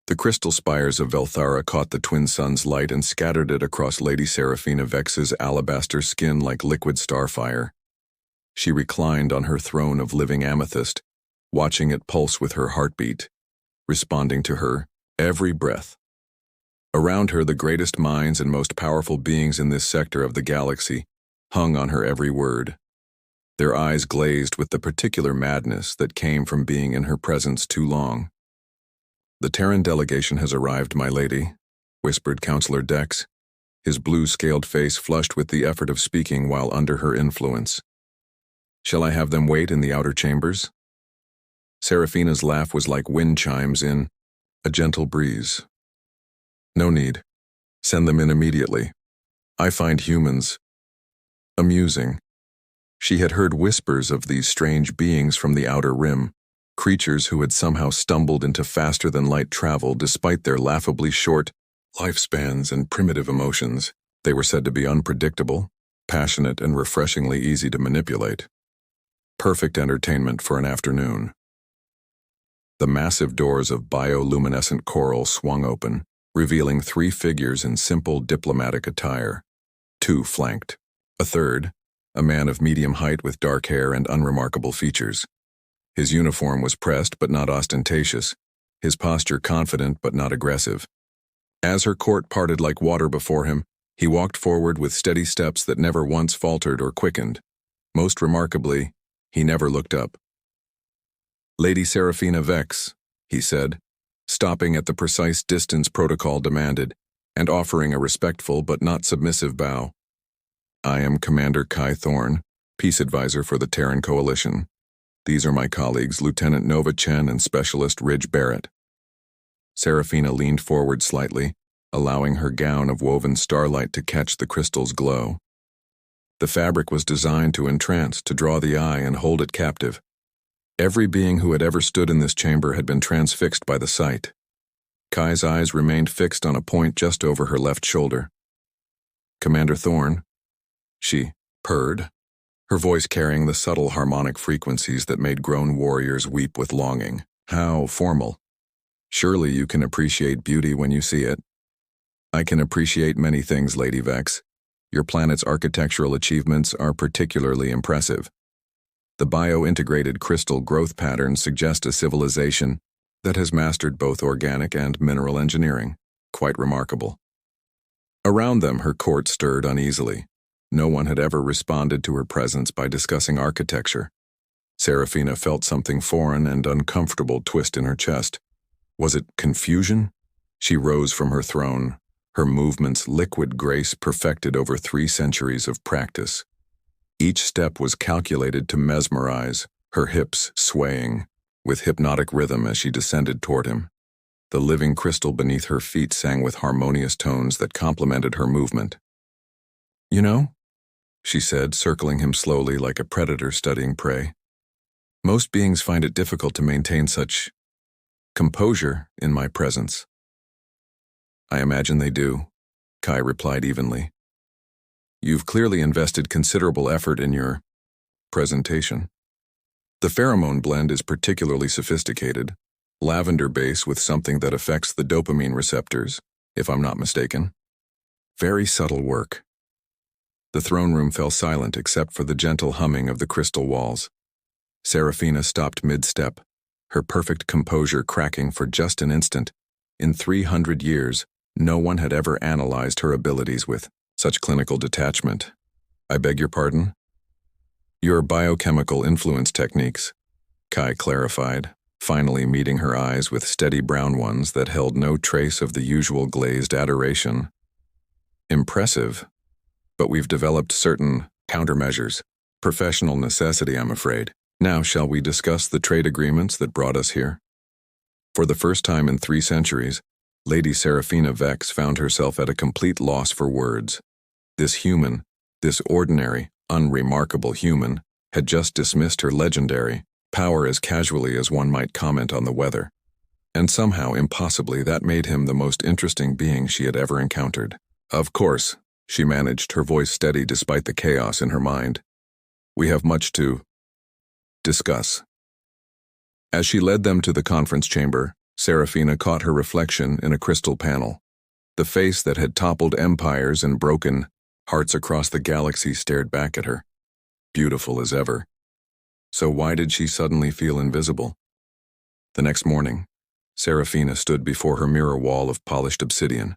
The crystal spires of Velthara caught the twin sun's light and scattered it across Lady Seraphina Vex's alabaster skin like liquid starfire. She reclined on her throne of living amethyst, watching it pulse with her heartbeat, responding to her every breath. Around her, the greatest minds and most powerful beings in this sector of the galaxy hung on her every word, their eyes glazed with the particular madness that came from being in her presence too long. "The Terran delegation has arrived, my lady," whispered Counselor Dex, his blue-scaled face flushed with the effort of speaking while under her influence. "Shall I have them wait in the outer chambers?" Seraphina's laugh was like wind chimes in a gentle breeze. "No need. Send them in immediately. I find humans amusing." She had heard whispers of these strange beings from the outer rim, creatures who had somehow stumbled into faster-than-light travel despite their laughably short lifespans and primitive emotions. They were said to be unpredictable, passionate, and refreshingly easy to manipulate. Perfect entertainment for an afternoon. The massive doors of bioluminescent coral swung open, revealing 3 figures in simple diplomatic attire. 2 flanked. A third, a man of medium height with dark hair and unremarkable features. His uniform was pressed but not ostentatious, his posture confident but not aggressive. As her court parted like water before him, he walked forward with steady steps that never once faltered or quickened. Most remarkably, he never looked up. "Lady Seraphina Vex," he said, stopping at the precise distance protocol demanded, and offering a respectful but not submissive bow. "I am Commander Kai Thorne, Peace Advisor for the Terran Coalition. These are my colleagues, Lieutenant Nova Chen and Specialist Ridge Barrett." Seraphina leaned forward slightly, allowing her gown of woven starlight to catch the crystal's glow. The fabric was designed to entrance, to draw the eye and hold it captive. Every being who had ever stood in this chamber had been transfixed by the sight. Kai's eyes remained fixed on a point just over her left shoulder. "Commander Thorne," she purred, her voice carrying the subtle harmonic frequencies that made grown warriors weep with longing. "How formal. Surely you can appreciate beauty when you see it." "I can appreciate many things, Lady Vex. Your planet's architectural achievements are particularly impressive. The bio-integrated crystal growth patterns suggest a civilization that has mastered both organic and mineral engineering. Quite remarkable." Around them, her court stirred uneasily. No one had ever responded to her presence by discussing architecture. Seraphina felt something foreign and uncomfortable twist in her chest. Was it confusion? She rose from her throne, her movements liquid grace perfected over 3 centuries of practice. Each step was calculated to mesmerize, her hips swaying, with hypnotic rhythm as she descended toward him. The living crystal beneath her feet sang with harmonious tones that complemented her movement. "You know," she said, circling him slowly like a predator studying prey, "most beings find it difficult to maintain such composure in my presence." "I imagine they do," Kai replied evenly. "You've clearly invested considerable effort in your presentation. The pheromone blend is particularly sophisticated, lavender base with something that affects the dopamine receptors, if I'm not mistaken. Very subtle work." The throne room fell silent except for the gentle humming of the crystal walls. Seraphina stopped mid-step, her perfect composure cracking for just an instant. In 300 years, no one had ever analyzed her abilities with such clinical detachment. "I beg your pardon?" "Your biochemical influence techniques," Kai clarified, finally meeting her eyes with steady brown ones that held no trace of the usual glazed adoration. "Impressive. But we've developed certain countermeasures. Professional necessity, I'm afraid. Now shall we discuss the trade agreements that brought us here?" For the first time in 3 centuries, Lady Seraphina Vex found herself at a complete loss for words. This human, this ordinary, unremarkable human, had just dismissed her legendary power as casually as one might comment on the weather. And somehow, impossibly, that made him the most interesting being she had ever encountered. "Of course," she managed, her voice steady despite the chaos in her mind. "We have much to discuss." As she led them to the conference chamber, Serafina caught her reflection in a crystal panel. The face that had toppled empires and broken hearts across the galaxy stared back at her, beautiful as ever. So why did she suddenly feel invisible? The next morning, Serafina stood before her mirror wall of polished obsidian,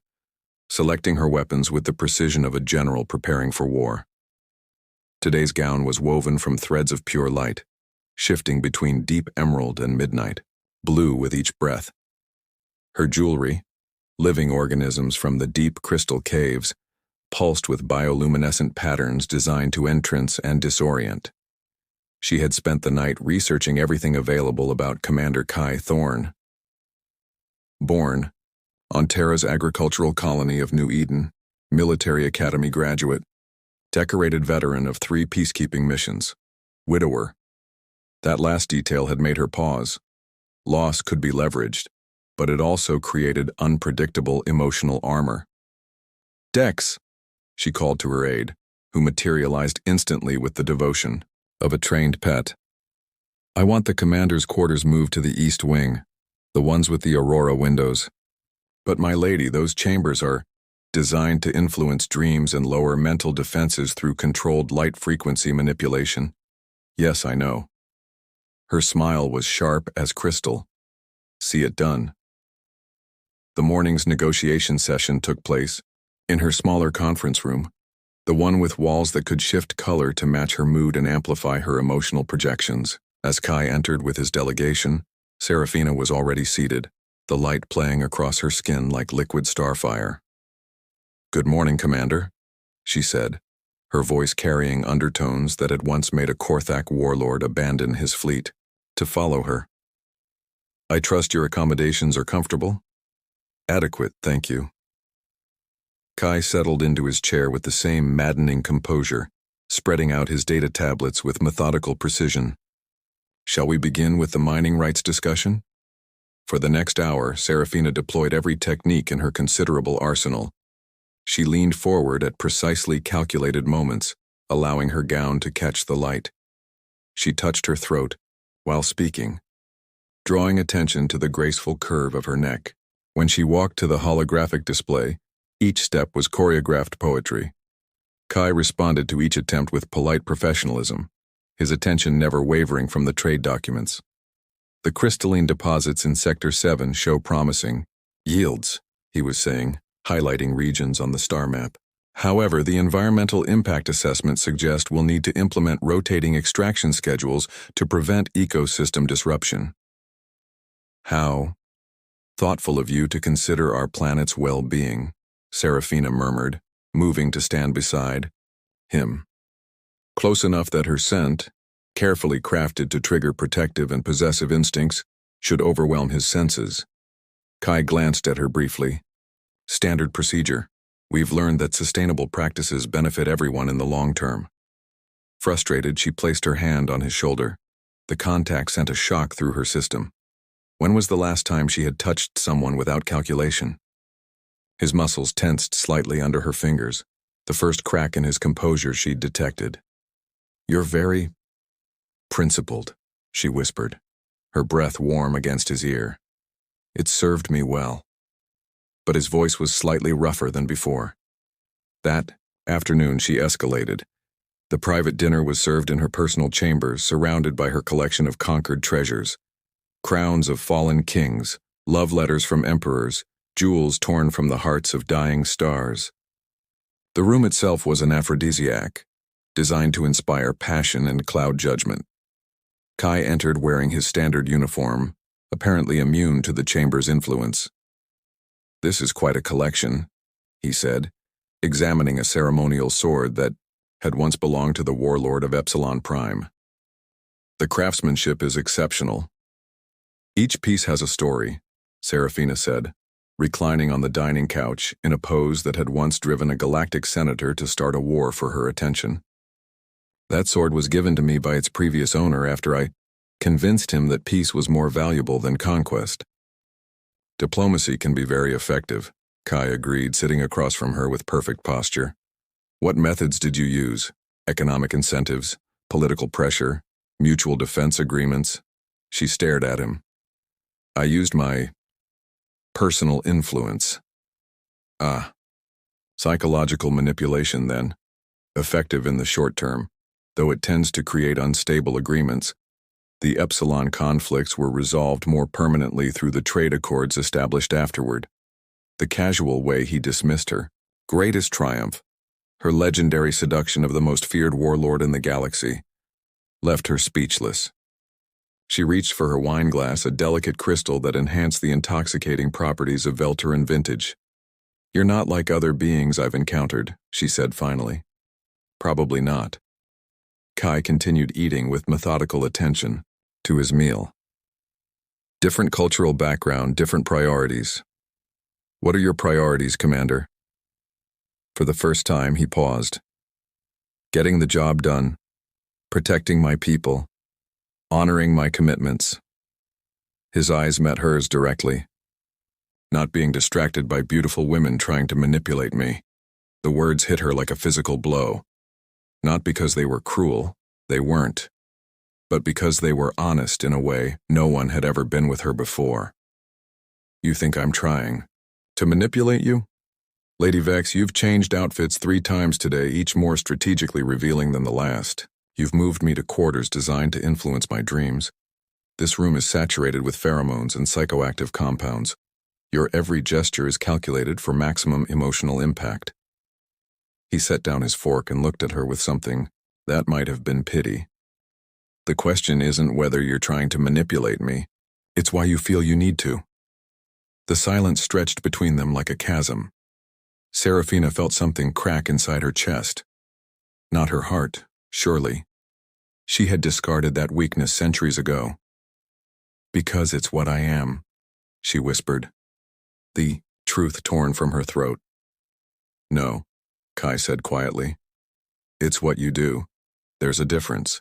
selecting her weapons with the precision of a general preparing for war. Today's gown was woven from threads of pure light, shifting between deep emerald and midnight, blue with each breath. Her jewelry, living organisms from the deep crystal caves, pulsed with bioluminescent patterns designed to entrance and disorient. She had spent the night researching everything available about Commander Kai Thorne. Born on Terra's agricultural colony of New Eden, military academy graduate, decorated veteran of 3 peacekeeping missions, widower. That last detail had made her pause. Loss could be leveraged, but it also created unpredictable emotional armor. Dex, she called to her aide, who materialized instantly with the devotion of a trained pet. I want the commander's quarters moved to the east wing, the ones with the aurora windows. But my lady, those chambers are designed to influence dreams and lower mental defenses through controlled light frequency manipulation. Yes, I know. Her smile was sharp as crystal. See it done. The morning's negotiation session took place in her smaller conference room, the one with walls that could shift color to match her mood and amplify her emotional projections. As Kai entered with his delegation, Serafina was already seated, the light playing across her skin like liquid starfire. Good morning, Commander, she said, her voice carrying undertones that had once made a Korthak warlord abandon his fleet to follow her. I trust your accommodations are comfortable? Adequate, thank you. Kai settled into his chair with the same maddening composure, spreading out his data tablets with methodical precision. Shall we begin with the mining rights discussion? For the next hour, Serafina deployed every technique in her considerable arsenal. She leaned forward at precisely calculated moments, allowing her gown to catch the light. She touched her throat while speaking, drawing attention to the graceful curve of her neck. When she walked to the holographic display, each step was choreographed poetry. Kai responded to each attempt with polite professionalism, his attention never wavering from the trade documents. The crystalline deposits in Sector 7 show promising yields, he was saying, highlighting regions on the star map. However, the environmental impact assessments suggest we'll need to implement rotating extraction schedules to prevent ecosystem disruption. How thoughtful of you to consider our planet's well-being, Serafina murmured, moving to stand beside him. Close enough that her scent, carefully crafted to trigger protective and possessive instincts, should overwhelm his senses. Kai glanced at her briefly. Standard procedure. We've learned that sustainable practices benefit everyone in the long term. Frustrated, she placed her hand on his shoulder. The contact sent a shock through her system. When was the last time she had touched someone without calculation? His muscles tensed slightly under her fingers, the first crack in his composure she'd detected. You're very principled, she whispered, her breath warm against his ear. It served me well. But his voice was slightly rougher than before. That afternoon she escalated. The private dinner was served in her personal chambers, surrounded by her collection of conquered treasures. Crowns of fallen kings, love letters from emperors, jewels torn from the hearts of dying stars. The room itself was an aphrodisiac, designed to inspire passion and cloud judgment. Kai entered wearing his standard uniform, apparently immune to the chamber's influence. This is quite a collection, he said, examining a ceremonial sword that had once belonged to the warlord of Epsilon Prime. The craftsmanship is exceptional. Each piece has a story, Serafina said, reclining on the dining couch in a pose that had once driven a galactic senator to start a war for her attention. That sword was given to me by its previous owner after I convinced him that peace was more valuable than conquest. Diplomacy can be very effective, Kai agreed, sitting across from her with perfect posture. What methods did you use? Economic incentives, political pressure, mutual defense agreements? She stared at him. I used my Personal influence. Ah, psychological manipulation then. Effective in the short term, though it tends to create unstable agreements. The Epsilon conflicts were resolved more permanently through the trade accords established afterward. The casual way he dismissed her greatest triumph, her legendary seduction of the most feared warlord in the galaxy, left her speechless. She reached for her wineglass, a delicate crystal that enhanced the intoxicating properties of Velteran vintage. "You're not like other beings I've encountered," she said finally. "Probably not." Kai continued eating with methodical attention to his meal. "Different cultural background, different priorities. What are your priorities, Commander?" For the first time, he paused. "Getting the job done, protecting my people, honoring my commitments." His eyes met hers directly. "Not being distracted by beautiful women trying to manipulate me." The words hit her like a physical blow. Not because they were cruel, they weren't, but because they were honest in a way no one had ever been with her before. "You think I'm trying to manipulate you? Lady Vex, you've changed outfits 3 times today, each more strategically revealing than the last. You've moved me to quarters designed to influence my dreams. This room is saturated with pheromones and psychoactive compounds. Your every gesture is calculated for maximum emotional impact." He set down his fork and looked at her with something that might have been pity. "The question isn't whether you're trying to manipulate me. It's why you feel you need to." The silence stretched between them like a chasm. Seraphina felt something crack inside her chest. Not her heart, surely. She had discarded that weakness centuries ago. "Because it's what I am," she whispered, the truth torn from her throat. "No," Kai said quietly. "It's what you do. There's a difference."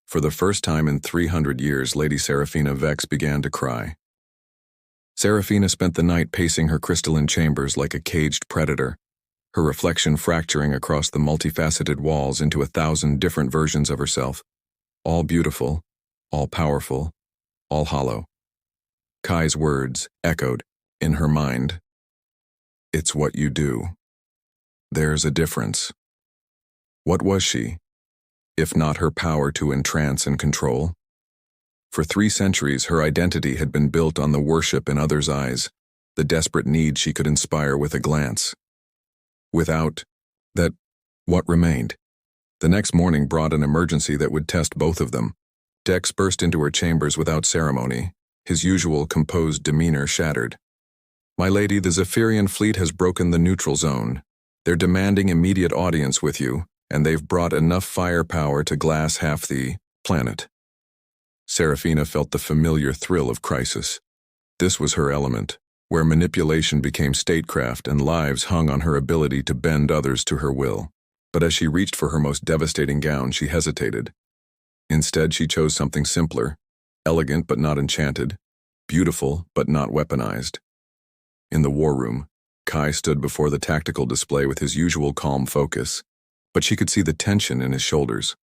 For the first time in 300 years, Lady Seraphina Vex began to cry. Seraphina spent the night pacing her crystalline chambers like a caged predator, her reflection fracturing across the multifaceted walls into 1,000 different versions of herself, all beautiful, all powerful, all hollow. Kai's words echoed in her mind. "It's what you do. There's a difference." What was she, if not her power to entrance and control? For 3 centuries, her identity had been built on the worship in others' eyes, the desperate need she could inspire with a glance. Without that, what remained? The next morning brought an emergency that would test both of them. Dex burst into her chambers without ceremony, his usual composed demeanor shattered. "My lady, the Zaphirian fleet has broken the neutral zone. They're demanding immediate audience with you, and they've brought enough firepower to glass half the planet." Seraphina felt the familiar thrill of crisis. This was her element, where manipulation became statecraft and lives hung on her ability to bend others to her will. But as she reached for her most devastating gown, she hesitated. Instead, she chose something simpler, elegant but not enchanted, beautiful but not weaponized. In the war room, Kai stood before the tactical display with his usual calm focus, but she could see the tension in his shoulders.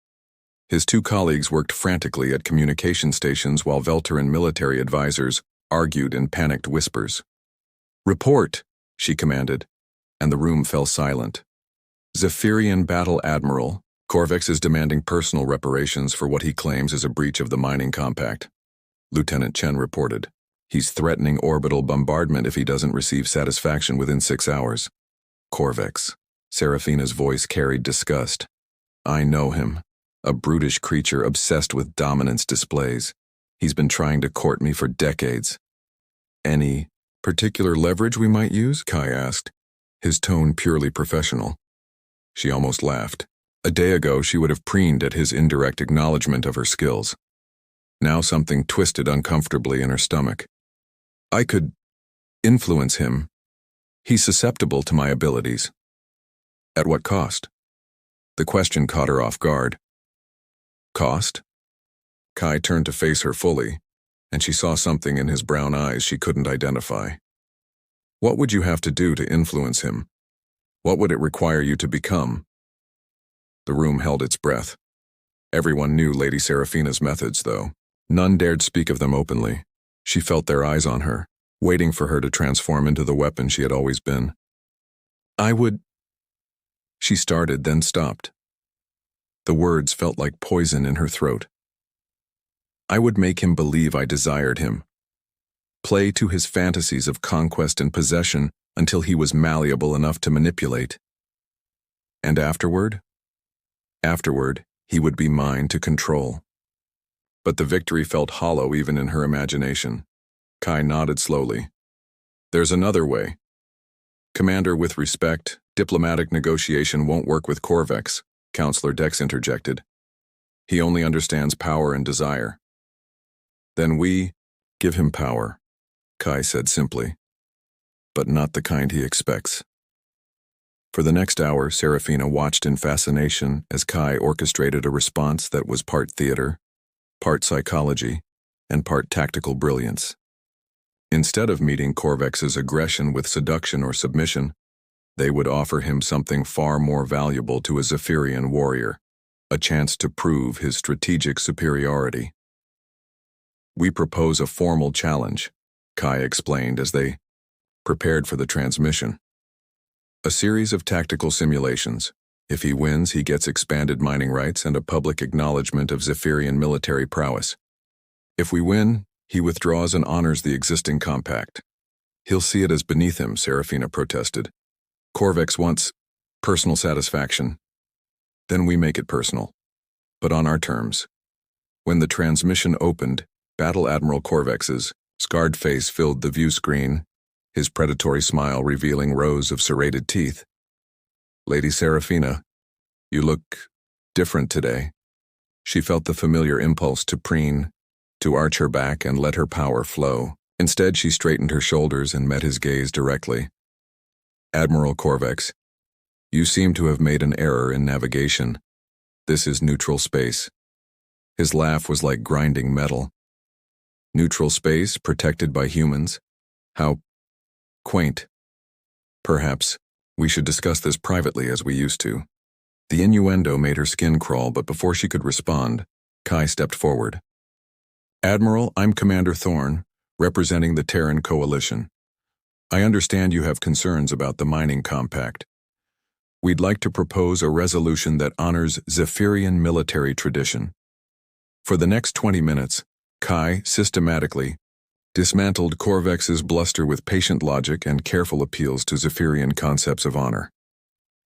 His 2 colleagues worked frantically at communication stations while Velteran military advisors argued in panicked whispers. "Report," she commanded, and the room fell silent. "Zaphirian Battle Admiral, Corvex is demanding personal reparations for what he claims is a breach of the mining compact," Lieutenant Chen reported. "He's threatening orbital bombardment if he doesn't receive satisfaction within 6 hours. "Corvex," Seraphina's voice carried disgust. "I know him. A brutish creature obsessed with dominance displays. He's been trying to court me for decades." "Any particular leverage we might use?" Kai asked, his tone purely professional. She almost laughed. A day ago, she would have preened at his indirect acknowledgement of her skills. Now something twisted uncomfortably in her stomach. "I could influence him. He's susceptible to my abilities." "At what cost?" The question caught her off guard. "Cost?" Kai turned to face her fully, and she saw something in his brown eyes she couldn't identify. "What would you have to do to influence him? What would it require you to become?" The room held its breath. Everyone knew Lady Seraphina's methods, though. None dared speak of them openly. She felt their eyes on her, waiting for her to transform into the weapon she had always been. I would... She started, then stopped. The words felt like poison in her throat. I would make him believe I desired him. Play to his fantasies of conquest and possession until he was malleable enough to manipulate. And afterward? Afterward, he would be mine to control. But the victory felt hollow even in her imagination. Kai nodded slowly. There's another way. Commander, with respect, diplomatic negotiation won't work with Corvex, Counselor Dex interjected. He only understands power and desire. Then we give him power, Kai said simply, but not the kind he expects. For the next hour, Serafina watched in fascination as Kai orchestrated a response that was part theater, part psychology, and part tactical brilliance. Instead of meeting Corvex's aggression with seduction or submission, they would offer him something far more valuable to a Zaphirian warrior, a chance to prove his strategic superiority. We propose a formal challenge, Kai explained as they prepared for the transmission. A series of tactical simulations. If he wins, he gets expanded mining rights and a public acknowledgement of Zaphirian military prowess. If we win, he withdraws and honors the existing compact. He'll see it as beneath him, Serafina protested. Corvex wants personal satisfaction. Then we make it personal, but on our terms. When the transmission opened, Battle Admiral Corvex's scarred face filled the view screen, his predatory smile revealing rows of serrated teeth. Lady Serafina, you look different today. She felt the familiar impulse to preen, to arch her back and let her power flow. Instead, she straightened her shoulders and met his gaze directly. Admiral Corvex, you seem to have made an error in navigation. This is neutral space. His laugh was like grinding metal. Neutral space, protected by humans? How quaint. Perhaps we should discuss this privately as we used to. The innuendo made her skin crawl, but before she could respond, Kai stepped forward. Admiral, I'm Commander Thorne, representing the Terran coalition. I understand you have concerns about the mining compact. We'd like to propose a resolution that honors Zaphirian military tradition. For the next 20 minutes, Kai systematically dismantled Corvex's bluster with patient logic and careful appeals to Zaphirian concepts of honor.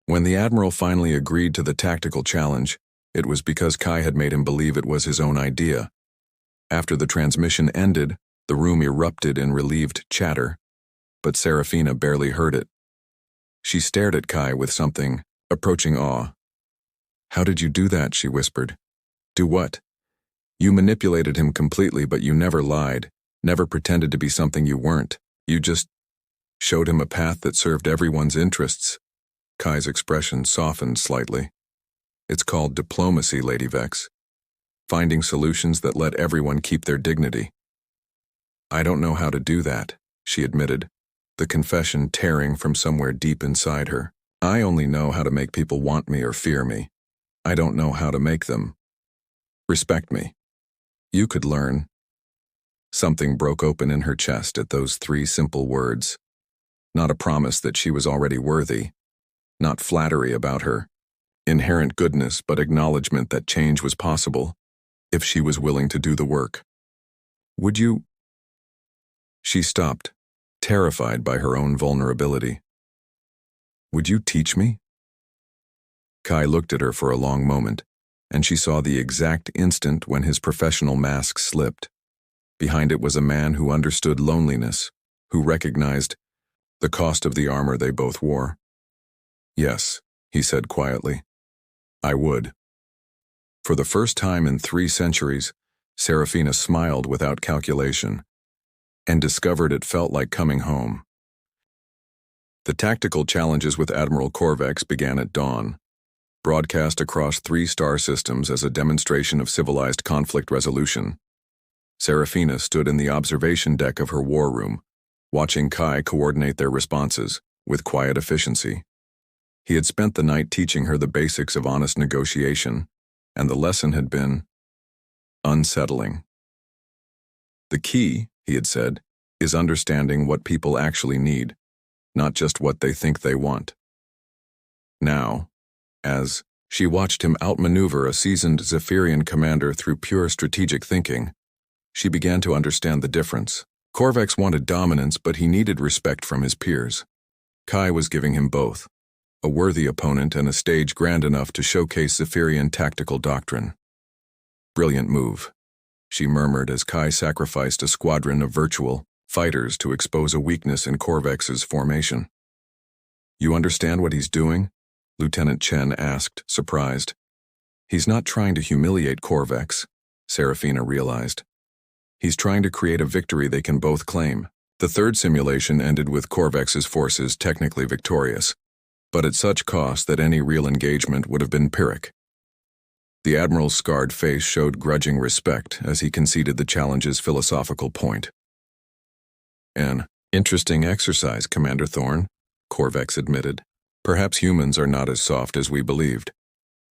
When the Admiral finally agreed to the tactical challenge, it was because Kai had made him believe it was his own idea. After the transmission ended, the room erupted in relieved chatter, but Serafina barely heard it. She stared at Kai with something approaching awe. How did you do that? She whispered. Do what? You manipulated him completely, but you never lied, never pretended to be something you weren't. You just showed him a path that served everyone's interests. Kai's expression softened slightly. It's called diplomacy, Lady Vex. Finding solutions that let everyone keep their dignity. I don't know how to do that, she admitted, the confession tearing from somewhere deep inside her. I only know how to make people want me or fear me. I don't know how to make them respect me. You could learn. Something broke open in her chest at those three simple words. Not a promise that she was already worthy. Not flattery about her inherent goodness, but acknowledgement that change was possible if she was willing to do the work. Would you? She stopped, terrified by her own vulnerability. Would you teach me? Kai looked at her for a long moment, and she saw the exact instant when his professional mask slipped. Behind it was a man who understood loneliness, who recognized the cost of the armor they both wore. Yes, he said quietly. I would. For the first time in 3 centuries, Serafina smiled without calculation, and discovered it felt like coming home. The tactical challenges with Admiral Corvex began at dawn, broadcast across 3 star systems as a demonstration of civilized conflict resolution. Serafina stood in the observation deck of her war room, watching Kai coordinate their responses with quiet efficiency. He had spent the night teaching her the basics of honest negotiation, and the lesson had been unsettling. The key, he had said, is understanding what people actually need, not just what they think they want. Now, as she watched him outmaneuver a seasoned Zaphirian commander through pure strategic thinking, she began to understand the difference. Korvax wanted dominance, but he needed respect from his peers. Kai was giving him both, a worthy opponent and a stage grand enough to showcase Zaphirian tactical doctrine. Brilliant move, she murmured as Kai sacrificed a squadron of virtual fighters to expose a weakness in Korvax's formation. You understand what he's doing? Lieutenant Chen asked, surprised. He's not trying to humiliate Korvax, Serafina realized. He's trying to create a victory they can both claim. The third simulation ended with Korvax's forces technically victorious, but at such cost that any real engagement would have been Pyrrhic. The Admiral's scarred face showed grudging respect as he conceded the challenge's philosophical point. An interesting exercise, Commander Thorne, Korvax admitted. Perhaps humans are not as soft as we believed.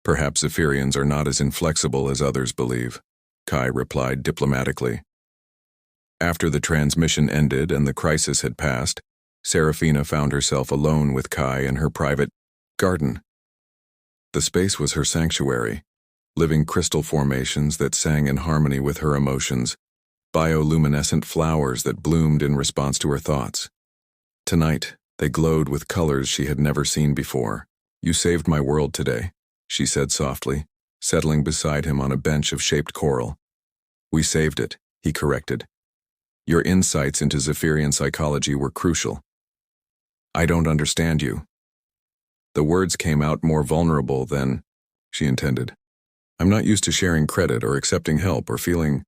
Perhaps Zaphirians are not as inflexible as others believe, Kai replied diplomatically. After the transmission ended and the crisis had passed, Serafina found herself alone with Kai in her private garden. The space was her sanctuary, living crystal formations that sang in harmony with her emotions, bioluminescent flowers that bloomed in response to her thoughts. Tonight, they glowed with colors she had never seen before. You saved my world today, she said softly, settling beside him on a bench of shaped coral. We saved it, he corrected. Your insights into Zaphirian psychology were crucial. I don't understand you. The words came out more vulnerable than she intended. I'm not used to sharing credit or accepting help or feeling.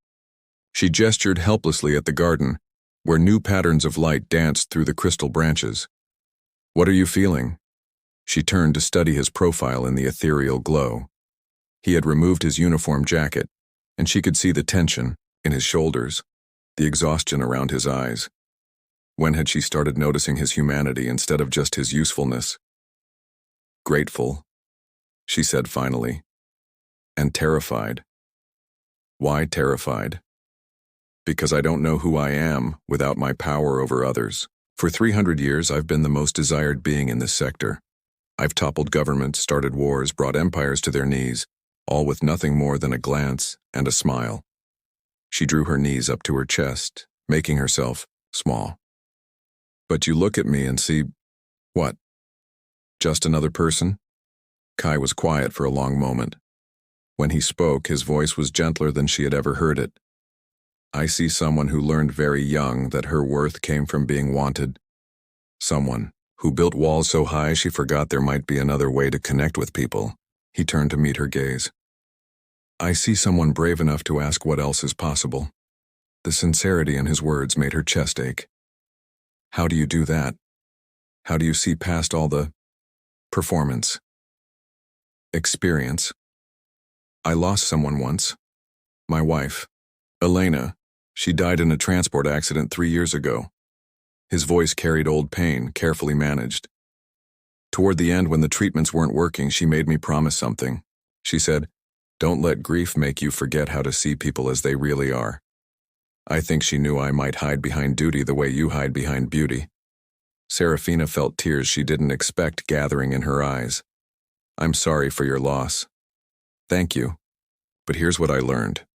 She gestured helplessly at the garden, where new patterns of light danced through the crystal branches. What are you feeling? She turned to study his profile in the ethereal glow. He had removed his uniform jacket, and she could see the tension in his shoulders, the exhaustion around his eyes. When had she started noticing his humanity instead of just his usefulness? Grateful, she said finally, and terrified. Why terrified? Because I don't know who I am without my power over others. For 300 years, I've been the most desired being in this sector. I've toppled governments, started wars, brought empires to their knees, all with nothing more than a glance and a smile. She drew her knees up to her chest, making herself small. But you look at me and see, what? Just another person? Kai was quiet for a long moment. When he spoke, his voice was gentler than she had ever heard it. I see someone who learned very young that her worth came from being wanted. Someone who built walls so high she forgot there might be another way to connect with people. He turned to meet her gaze. I see someone brave enough to ask what else is possible. The sincerity in his words made her chest ache. How do you do that? How do you see past all the performance? Experience. I lost someone once. My wife, Elena. She died in a transport accident 3 years ago. His voice carried old pain, carefully managed. Toward the end, when the treatments weren't working, she made me promise something. She said, "Don't let grief make you forget how to see people as they really are." I think she knew I might hide behind duty the way you hide behind beauty. Serafina felt tears she didn't expect gathering in her eyes. I'm sorry for your loss. Thank you. But here's what I learned.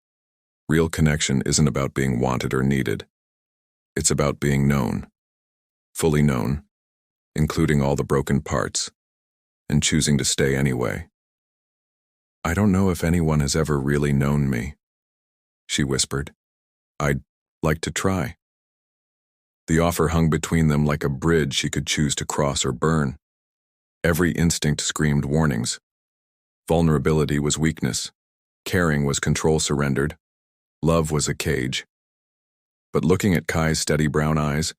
Real connection isn't about being wanted or needed. It's about being known. Fully known, including all the broken parts, and choosing to stay anyway. I don't know if anyone has ever really known me, she whispered. I'd like to try. The offer hung between them like a bridge she could choose to cross or burn. Every instinct screamed warnings. Vulnerability was weakness. Caring was control surrendered. Love was a cage. But looking at Kai's steady brown eyes,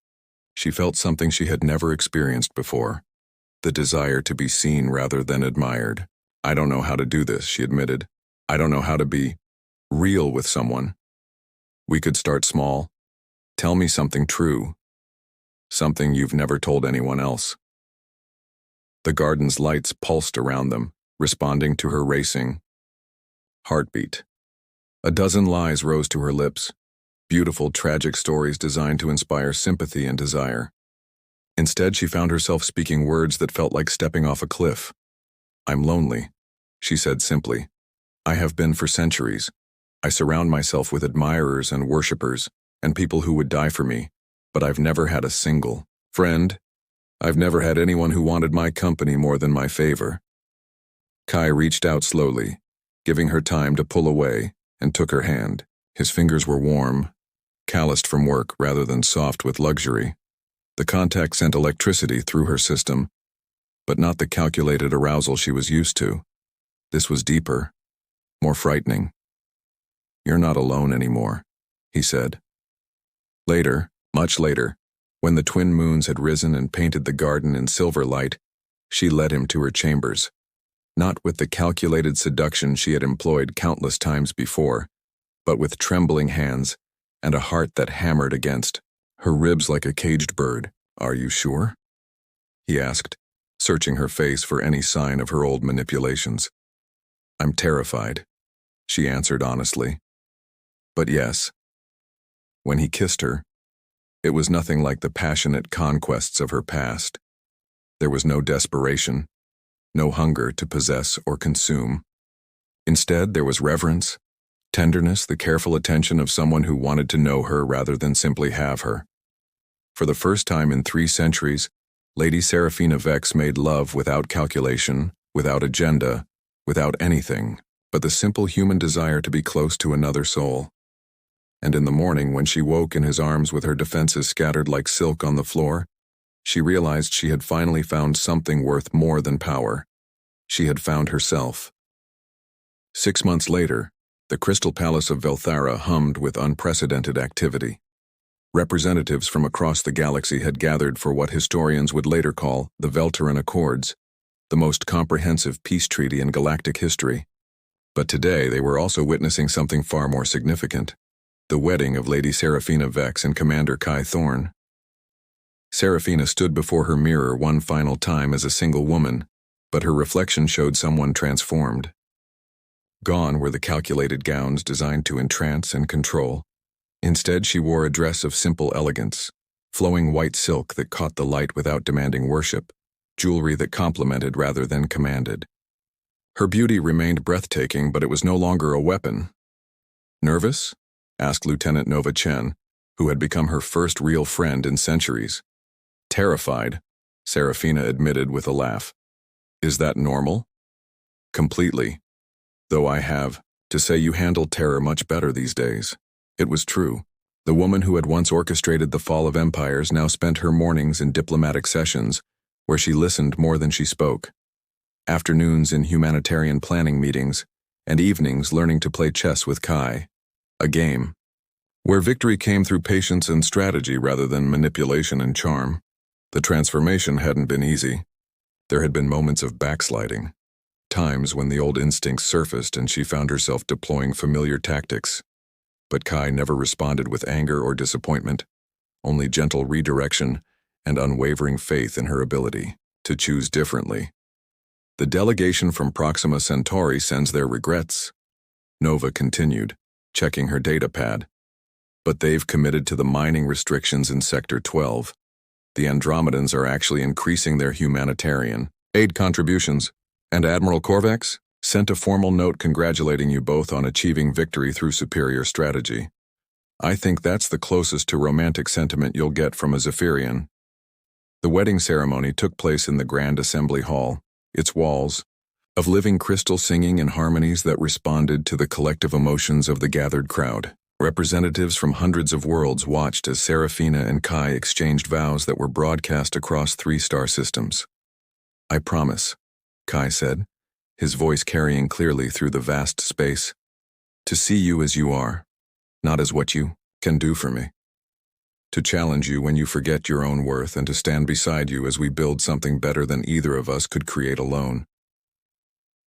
she felt something she had never experienced before. The desire to be seen rather than admired. I don't know how to do this, she admitted. I don't know how to be real with someone. We could start small. Tell me something true. Something you've never told anyone else. The garden's lights pulsed around them, responding to her racing heartbeat. A dozen lies rose to her lips. beautiful, tragic stories designed to inspire sympathy and desire. Instead, she found herself speaking words that felt like stepping off a cliff. "I'm lonely," she said simply. "I have been for centuries. I surround myself with admirers and worshippers, and people who would die for me, but I've never had a single friend. I've never had anyone who wanted my company more than my favor." Kai reached out slowly, giving her time to pull away, and took her hand. His fingers were warm, calloused from work rather than soft with luxury. The contact sent electricity through her system, but not the calculated arousal she was used to. This was deeper, more frightening. "You're not alone anymore," he said. Later, much later, when the twin moons had risen and painted the garden in silver light, she led him to her chambers, not with the calculated seduction she had employed countless times before, but with trembling hands and a heart that hammered against her ribs like a caged bird. "Are you sure?" he asked, searching her face for any sign of her old manipulations. "I'm terrified," she answered honestly. "But yes." When he kissed her, it was nothing like the passionate conquests of her past. There was no desperation, no hunger to possess or consume. Instead, there was reverence, tenderness, the careful attention of someone who wanted to know her rather than simply have her. For the first time in 3 centuries, Lady Seraphina Vex made love without calculation, without agenda, without anything but the simple human desire to be close to another soul. And in the morning, when she woke in his arms with her defenses scattered like silk on the floor, she realized she had finally found something worth more than power. She had found herself. 6 months later, the Crystal Palace of Velthara hummed with unprecedented activity. Representatives from across the galaxy had gathered for what historians would later call the Veltaran Accords, the most comprehensive peace treaty in galactic history. But today they were also witnessing something far more significant: the wedding of Lady Seraphina Vex and Commander Kai Thorne. Seraphina stood before her mirror one final time as a single woman, but her reflection showed someone transformed. Gone were the calculated gowns designed to entrance and control. Instead, she wore a dress of simple elegance, flowing white silk that caught the light without demanding worship, jewelry that complemented rather than commanded. Her beauty remained breathtaking, but it was no longer a weapon. "Nervous?" asked Lieutenant Nova Chen, who had become her first real friend in centuries. "Terrified," Seraphina admitted with a laugh. "Is that normal?" "Completely. Though I have to say you handle terror much better these days." It was true. The woman who had once orchestrated the fall of empires now spent her mornings in diplomatic sessions, where she listened more than she spoke, afternoons in humanitarian planning meetings, and evenings learning to play chess with Kai, a game where victory came through patience and strategy rather than manipulation and charm. The transformation hadn't been easy. There had been moments of backsliding, times when the old instincts surfaced and she found herself deploying familiar tactics. But Kai never responded with anger or disappointment, only gentle redirection and unwavering faith in her ability to choose differently. "The delegation from Proxima Centauri sends their regrets," Nova continued, checking her data pad. "But they've committed to the mining restrictions in Sector 12. The Andromedans are actually increasing their humanitarian aid contributions, and Admiral Korvax sent a formal note congratulating you both on achieving victory through superior strategy. I think that's the closest to romantic sentiment you'll get from a Zaphirian." The wedding ceremony took place in the Grand Assembly Hall, its walls of living crystal singing in harmonies that responded to the collective emotions of the gathered crowd. Representatives from hundreds of worlds watched as Seraphina and Kai exchanged vows that were broadcast across 3 star systems. "I promise," Kai said, his voice carrying clearly through the vast space, "to see you as you are, not as what you can do for me. To challenge you when you forget your own worth and to stand beside you as we build something better than either of us could create alone."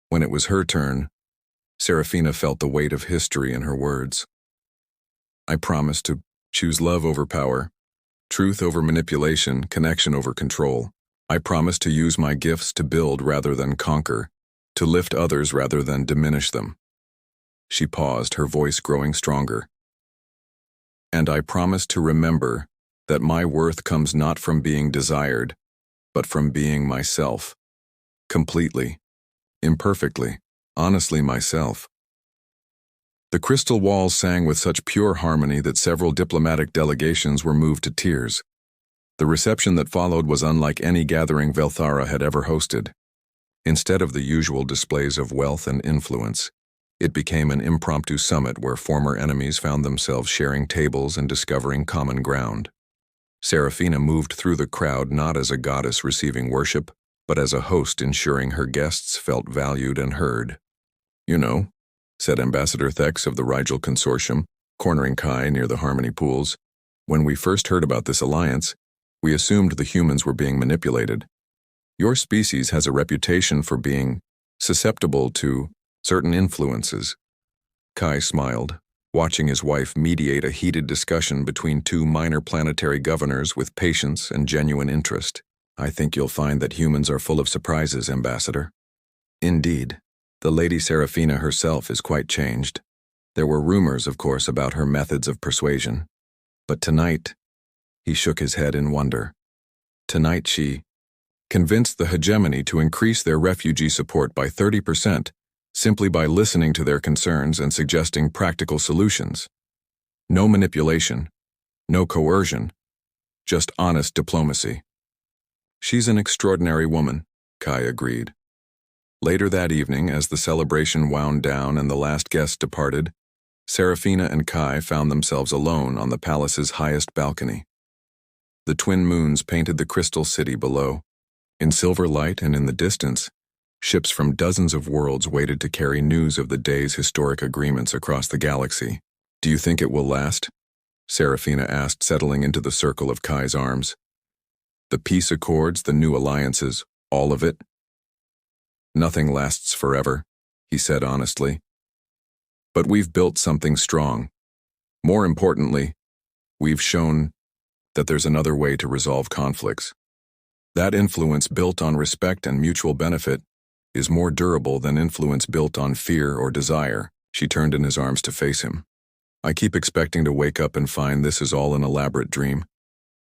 When it was her turn, Seraphina felt the weight of history in her words. "I promise to choose love over power, truth over manipulation, connection over control. I promise to use my gifts to build rather than conquer, to lift others rather than diminish them." She paused, her voice growing stronger. And I promise to remember that my worth comes not from being desired, but from being myself. Completely. Imperfectly. Honestly myself. The crystal walls sang with such pure harmony that several diplomatic delegations were moved to tears. The reception that followed was unlike any gathering Velthara had ever hosted. Instead of the usual displays of wealth and influence, it became an impromptu summit where former enemies found themselves sharing tables and discovering common ground. Seraphina moved through the crowd not as a goddess receiving worship, but as a host ensuring her guests felt valued and heard. "You know," said Ambassador Thex of the Rigel Consortium, cornering Kai near the Harmony Pools, "when we first heard about this alliance, we assumed the humans were being manipulated. Your species has a reputation for being susceptible to certain influences." Kai smiled, watching his wife mediate a heated discussion between two minor planetary governors with patience and genuine interest. "I think you'll find that humans are full of surprises, Ambassador." Indeed, the Lady Seraphina herself is quite changed. There were rumors, of course, about her methods of persuasion. But tonight, he shook his head in wonder. Tonight she convinced the hegemony to increase their refugee support by 30%, simply by listening to their concerns and suggesting practical solutions. No manipulation, no coercion, just honest diplomacy. "She's an extraordinary woman," Kai agreed. Later that evening, as the celebration wound down and the last guests departed, Seraphina and Kai found themselves alone on the palace's highest balcony. The twin moons painted the crystal city below. In silver light and in the distance, ships from dozens of worlds waited to carry news of the day's historic agreements across the galaxy. "Do you think it will last?" Seraphina asked, settling into the circle of Kai's arms. "The peace accords, the new alliances, all of it?" "Nothing lasts forever," he said honestly. "But we've built something strong. More importantly, we've shown that there's another way to resolve conflicts. That influence built on respect and mutual benefit is more durable than influence built on fear or desire." She turned in his arms to face him. "I keep expecting to wake up and find this is all an elaborate dream,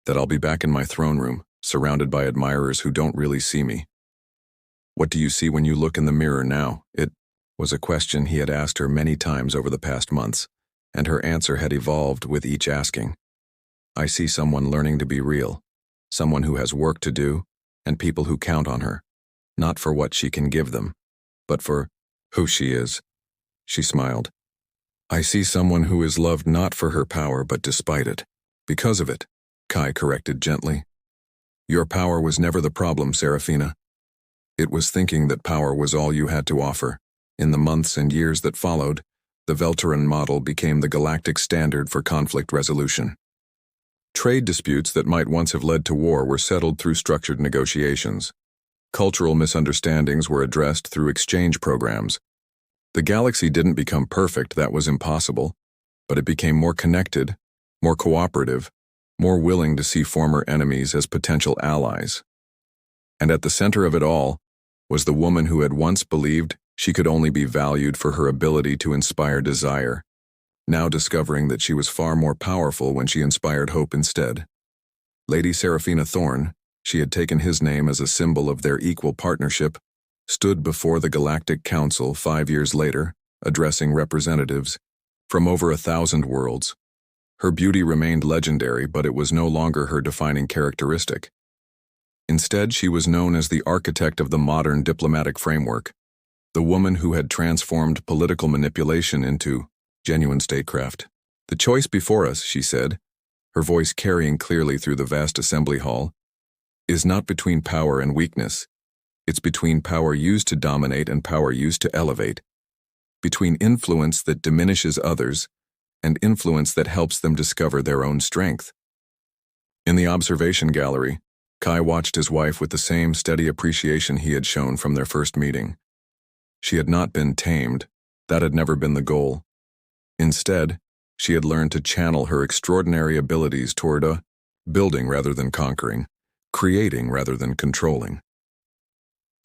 that I'll be back in my throne room, surrounded by admirers who don't really see me." "What do you see when you look in the mirror now?" It was a question he had asked her many times over the past months, and her answer had evolved with each asking. "I see someone learning to be real, someone who has work to do, and people who count on her, not for what she can give them, but for who she is." She smiled. "I see someone who is loved not for her power but despite it, because of it," Kai corrected gently. "Your power was never the problem, Seraphina. It was thinking that power was all you had to offer. In the months and years that followed, the Veltaran model became the galactic standard for conflict resolution. Trade disputes that might once have led to war were settled through structured negotiations. Cultural misunderstandings were addressed through exchange programs. The galaxy didn't become perfect, that was impossible, but it became more connected, more cooperative, more willing to see former enemies as potential allies. And at the center of it all was the woman who had once believed she could only be valued for her ability to inspire desire, now discovering that she was far more powerful when she inspired hope instead. Lady Seraphina Thorne, she had taken his name as a symbol of their equal partnership, stood before the Galactic Council 5 years later, addressing representatives from over 1,000 worlds. Her beauty remained legendary, but it was no longer her defining characteristic. Instead, she was known as the architect of the modern diplomatic framework, the woman who had transformed political manipulation into genuine statecraft. "The choice before us," she said, her voice carrying clearly through the vast assembly hall, "is not between power and weakness. It's between power used to dominate and power used to elevate. Between influence that diminishes others and influence that helps them discover their own strength." In the observation gallery, Kai watched his wife with the same steady appreciation he had shown from their first meeting. She had not been tamed. That had never been the goal. Instead, she had learned to channel her extraordinary abilities toward building rather than conquering, creating rather than controlling.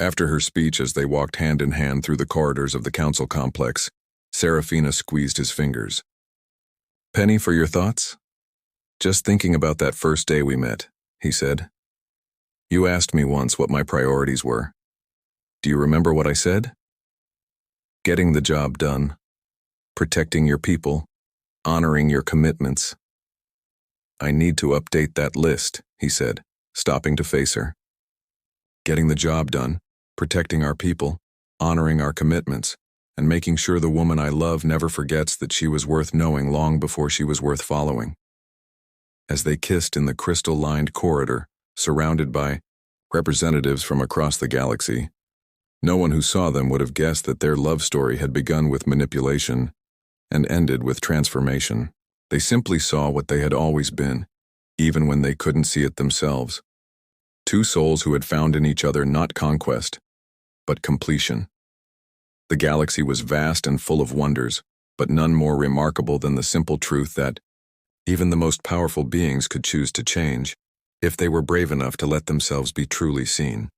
After her speech, as they walked hand in hand through the corridors of the council complex, Seraphina squeezed his fingers. "Penny, for your thoughts?" Just thinking about that first day we met, he said. You asked me once what my priorities were. Do you remember what I said? Getting the job done, protecting your people, honoring your commitments. I need to update that list, he said, stopping to face her. Getting the job done, protecting our people, honoring our commitments, and making sure the woman I love never forgets that she was worth knowing long before she was worth following. As they kissed in the crystal-lined corridor, surrounded by representatives from across the galaxy, no one who saw them would have guessed that their love story had begun with manipulation and ended with transformation. They simply saw what they had always been, even when they couldn't see it themselves. Two souls who had found in each other not conquest, but completion. The galaxy was vast and full of wonders, but none more remarkable than the simple truth that even the most powerful beings could choose to change, if they were brave enough to let themselves be truly seen.